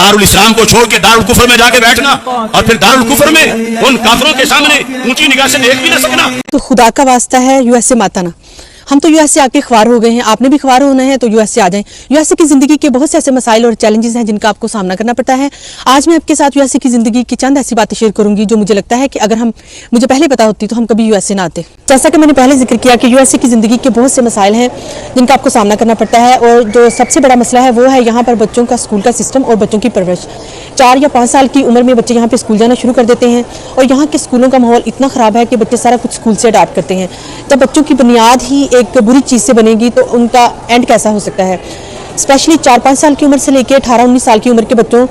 दारुल इस्लाम को छोड़ के दारुल कुफर में जाके बैठना और फिर दारुल कुफर में उन काफिरों के सामने ऊंची निगाह से देख भी न सकना। तो खुदा का वास्ता है यूएसए मत आना। हम तो यूएसए आके ख्वार हो गए हैं, आपने भी ख्वार होना है तो यूएसए आ जाएं। यूएसए की ज़िंदगी के बहुत से ऐसे मसाइल और चैलेंजेस हैं जिनका आपको सामना करना पड़ता है। आज मैं आपके साथ यूएसए की ज़िंदगी की चंद ऐसी बातें शेयर करूंगी जो मुझे लगता है कि अगर मुझे पहले पता होती तो हम कभी यूएसए ना आते। जैसा कि मैंने पहले जिक्र किया कि यूएसए की ज़िंदगी के बहुत से मसाइल हैं जिनका आपको सामना करना पड़ता है, और जो सबसे बड़ा मसला है वो है यहाँ पर बच्चों का स्कूल का सिस्टम और बच्चों की परवरिश। 4 या 5 साल की उम्र में बच्चे यहाँ पे स्कूल जाना शुरू कर देते हैं और यहाँ के स्कूलों का माहौल इतना ख़राब है कि बच्चे सारा कुछ स्कूल से अडॉप्ट करते हैं। जब बच्चों की बुनियाद ही एक बुरी चीज़ से बनेगी तो उनका एंड कैसा हो सकता है। स्पेशली 4-5 साल की उम्र से लेकर 18-19 साल की उम्र के बच्चों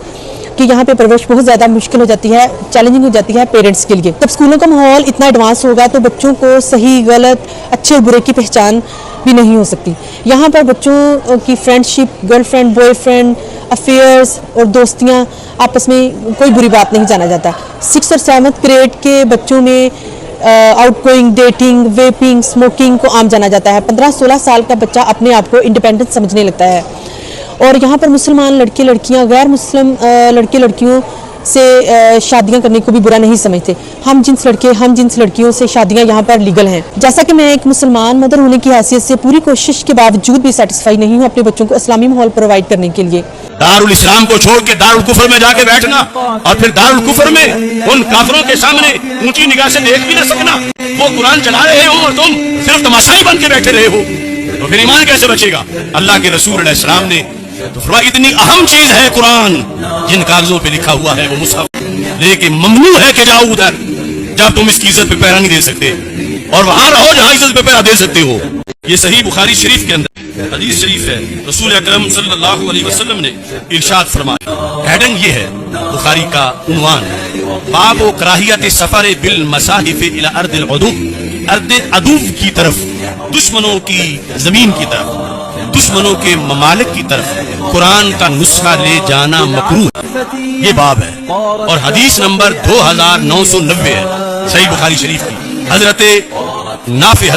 कि यहाँ पे परवरिश बहुत ज़्यादा मुश्किल हो जाती है, चैलेंजिंग हो जाती है पेरेंट्स के लिए। जब स्कूलों का माहौल इतना एडवांस होगा तो बच्चों को सही गलत अच्छे और बुरे की पहचान भी नहीं हो सकती। यहाँ पर बच्चों की फ्रेंडशिप, गर्लफ्रेंड बॉयफ्रेंड, अफेयर्स और दोस्तियाँ, आपस में कोई बुरी बात नहीं जाना जाता। 6 और 7th ग्रेड के बच्चों में आउटगोइंग, डेटिंग, वेपिंग, स्मोकिंग को आम जाना जाता है। 15-16 साल का बच्चा अपने आप को इंडिपेंडेंट समझने लगता है। और यहाँ पर मुसलमान लड़के लड़कियाँ गैर मुस्लिम लड़के लड़कियों से शादियाँ करने को भी बुरा नहीं समझते। हम जिन्स लड़कियों से शादियाँ यहाँ पर लीगल हैं। जैसा कि मैं एक मुसलमान मदर होने की हैसियत से पूरी कोशिश के बावजूद भी सेटिस्फाई नहीं हूँ अपने बच्चों को इस्लामी माहौल प्रोवाइड करने के लिए। दारुल इस्लाम को छोड़ के दारुल कुफर में जाके बैठना और फिर दारुल कुफर में उन काफिरों के सामने ऊंची निगाह से देख भी न सकना। वो कुरान चला रहे हो और तुम सिर्फ तमाशाई बन के बैठे रहे हो, तो फिर ईमान कैसे बचेगा। अल्लाह के रसूल अलैहि सलाम ने तो फरमाया इतनी अहम चीज है कुरान, जिन कागजों पे लिखा हुआ है वो मुसहफ, लेकिन ममनू है कि जाओ उधर जब तुम इसकी इज्जत पे पैरा नहीं दे सकते, और वहां रहो जहां इज्जत पे पैरा दे सकते हो। ये सही बुखारी शरीफ के अंदर हदीस शरीफ है। रसूल अकरम सल्लल्लाहु अलैहि वसल्लम ने इरशाद फरमाया, हेडिंग ये है बुखारी का उन्वान, बाब कराहियत सफर बिल मसाहिफ इला अर्दिल अदूव की तरफ, दुश्मनों की जमीन की तरफ, दुश्मनों के ममालिक की तरफ कुरान का नुस्खा ले जाना मकरूह, ये बाब है। और हदीस नंबर 2990 है सही बुखारी शरीफ की। हजरत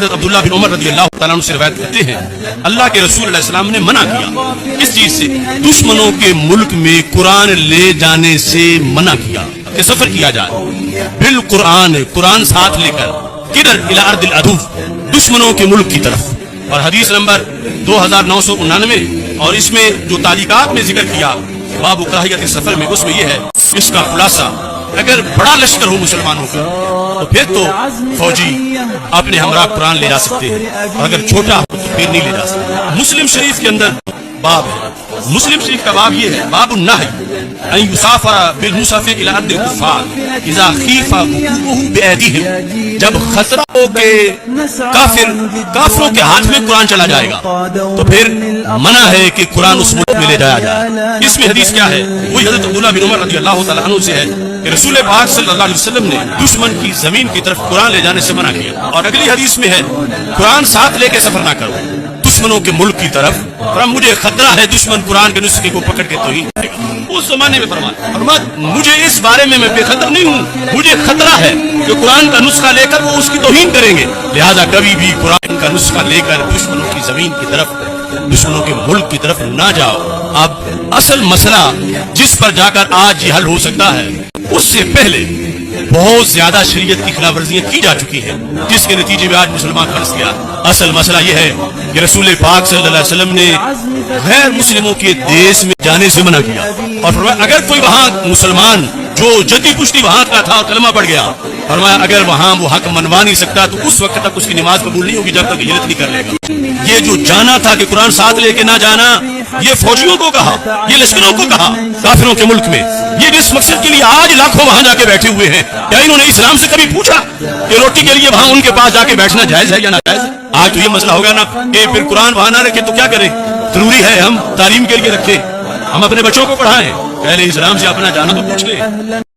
अब्दुल्ला बिन उमर रज़ियल्लाहु तआला अन्हु से रिवायत करते हैं, अल्लाह के रसूल अलैहि सलाम ने मना किया इस चीज से, दुश्मनों के मुल्क में कुरान ले जाने से मना किया कि सफर किया जाए बिल कुरान साथ लेकर, किधर इला अर्दिल अदूव, दुश्मनों के मुल्क की तरफ। और हदीस नंबर 2999, और इसमें जो तालिकात में जिक्र किया बाब कराहियत सफर में, उसमें यह है, इसका खुलासा अगर बड़ा लश्कर हो मुसलमानों का तो फिर तो फौजी अपने हमरा कुरान ले जा सकते हैं, और अगर छोटा हो तो फिर नहीं ले जा सकते। मुस्लिम शरीफ के अंदर बाब है, मुस्लिम शरीफ का बाब ये है, बाबुन नही अन युसाफा बिल मुसहफ इला अर्दिल कुफ़ार इज़ा खीफा वुक़ूअहु बिअयदीहिम, जब खतरा हो के काफिरों के हाथ में कुरान चला जाएगा तो फिर मना है कि कुरान उस मुल्क में ले जाया जाए। इसमें हदीस क्या है, वही हजरत अब्दुल्ला बिन उमर रज़ियल्लाहु तआला अन्हु से है कि रसूल पाक सल्लल्लाहु अलैहि वसल्लम ने दुश्मन की जमीन की तरफ कुरान ले जाने से मना किया। और अगली हदीस में है, कुरान साथ लेके सफर ना करो दुश्मनों के मुल्क की तरफ, और मुझे खतरा है दुश्मन कुरान के नुस्खे को पकड़ के तो ही उस जमाने में फरमाया, मुझे इस बारे में मैं बेखतर नहीं हूँ, मुझे खतरा है कि कुरान का नुस्खा लेकर वो उसकी तौहीन करेंगे, लिहाजा कभी भी कुरान का नुस्खा लेकर दुश्मनों की जमीन की तरफ, दुश्मनों के मुल्क की तरफ ना जाओ। अब असल मसला जिस पर जाकर आज ये हल हो सकता है, उससे पहले बहुत ज्यादा शरीयत की खिलाफवर्जियां की जा चुकी हैं, जिसके नतीजे में आज मुसलमान फंस गया। असल मसला यह है कि रसूल पाक सल्लल्लाहु अलैहि वसल्लम ने गैर मुस्लिमों के देश में जाने से मना किया, और अगर कोई वहां मुसलमान जो जद्दी पुश्ती वहां का था और कलमा पड़ गया, फरमाया अगर वहां वो हक मनवा नहीं सकता तो उस वक्त तक उसकी नमाज कबूल नहीं होगी जब तक हिजरत नहीं कर लेगा। ये जो जाना था कि कुरान साथ लेके ना जाना, ये फौजियों को कहा, ये लश्करों को कहा काफिरों के मुल्क में, ये जिस मकसद के लिए आज लाखों वहां जाके बैठे हुए हैं, क्या इन्होंने इस्लाम से कभी पूछा कि रोटी के लिए वहां उनके पास जाके बैठना जायज है या नाजायज है? आज तो ये मसला होगा ना कि फिर कुरान वहां ना रखे तो क्या करें, जरूरी है हम तालीम के लिए रखें, हम अपने बच्चों को पढ़ाएं, पहले इस्लाम से अपना जाना तो पूछ ले।